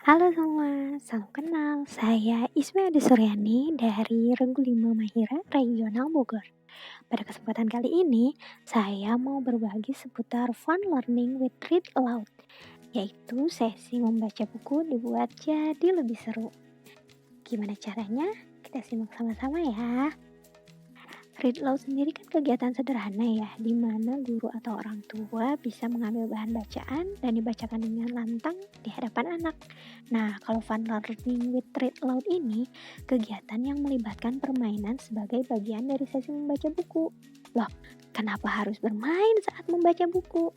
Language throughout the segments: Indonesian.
Halo semua, salam kenal. Saya Isme Ade Suryani dari Regu 5 Mahira Regional Bogor. Pada kesempatan kali ini, saya mau berbagi seputar fun learning with read aloud, yaitu sesi membaca buku dibuat jadi lebih seru. Gimana caranya? Kita simak sama-sama ya. Read aloud sendiri kan kegiatan sederhana ya, di mana guru atau orang tua bisa mengambil bahan bacaan dan dibacakan dengan lantang di hadapan anak. Nah, kalau fun learning with read aloud ini, kegiatan yang melibatkan permainan sebagai bagian dari sesi membaca buku. Loh, kenapa harus bermain saat membaca buku?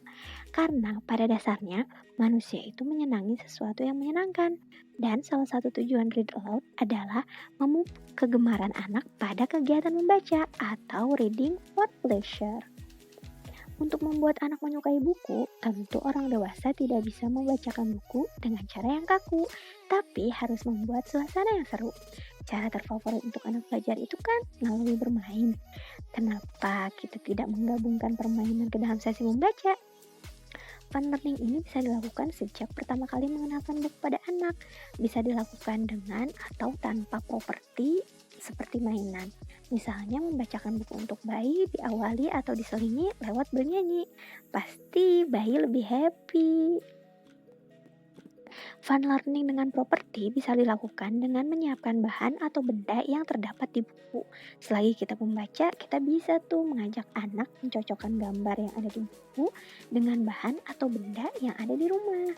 Karena pada dasarnya manusia itu menyenangi sesuatu yang menyenangkan. Dan salah satu tujuan read aloud adalah memupuk kegemaran anak pada kegiatan membaca atau reading for pleasure. Untuk membuat anak menyukai buku, tentu orang dewasa tidak bisa membacakan buku dengan cara yang kaku, tapi harus membuat suasana yang seru. Cara terfavorit untuk anak belajar itu kan melalui bermain. Kenapa kita tidak menggabungkan permainan ke dalam sesi membaca? Fun learning ini bisa dilakukan sejak pertama kali mengenalkan buku pada anak. Bisa dilakukan dengan atau tanpa properti seperti mainan. Misalnya membacakan buku untuk bayi diawali atau diselingi lewat bernyanyi. Pasti bayi lebih happy. Fun learning dengan properti bisa dilakukan dengan menyiapkan bahan atau benda yang terdapat di buku. Selagi kita membaca, kita bisa tuh mengajak anak mencocokkan gambar yang ada di buku dengan bahan atau benda yang ada di rumah.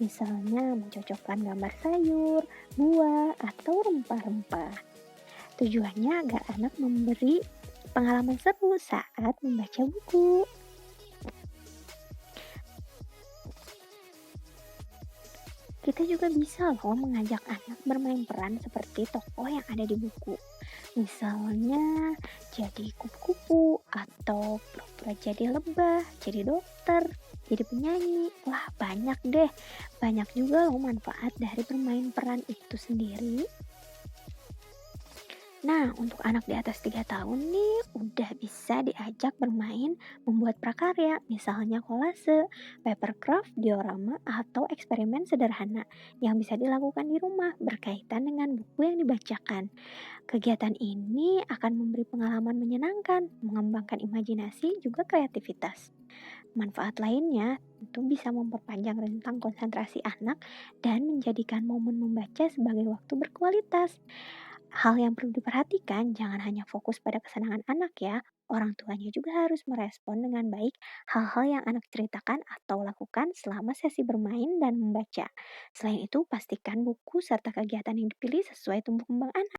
Misalnya mencocokkan gambar sayur, buah, atau rempah-rempah. Tujuannya agar anak memberi pengalaman seru saat membaca buku. Kita juga bisa loh mengajak anak bermain peran seperti tokoh yang ada di buku. Misalnya jadi kupu-kupu atau pura-pura jadi lebah, jadi dokter, jadi penyanyi. Wah, banyak deh. Banyak juga loh manfaat dari bermain peran itu sendiri. Nah, untuk anak di atas 3 tahun nih udah bisa diajak bermain membuat prakarya, misalnya kolase, papercraft, diorama, atau eksperimen sederhana yang bisa dilakukan di rumah berkaitan dengan buku yang dibacakan. Kegiatan ini akan memberi pengalaman menyenangkan, mengembangkan imajinasi, juga kreativitas. Manfaat lainnya tentu bisa memperpanjang rentang konsentrasi anak dan menjadikan momen membaca sebagai waktu berkualitas. Hal yang perlu diperhatikan, jangan hanya fokus pada kesenangan anak ya. Orang tuanya juga harus merespon dengan baik hal-hal yang anak ceritakan atau lakukan selama sesi bermain dan membaca. Selain itu, pastikan buku serta kegiatan yang dipilih sesuai tumbuh kembang anak.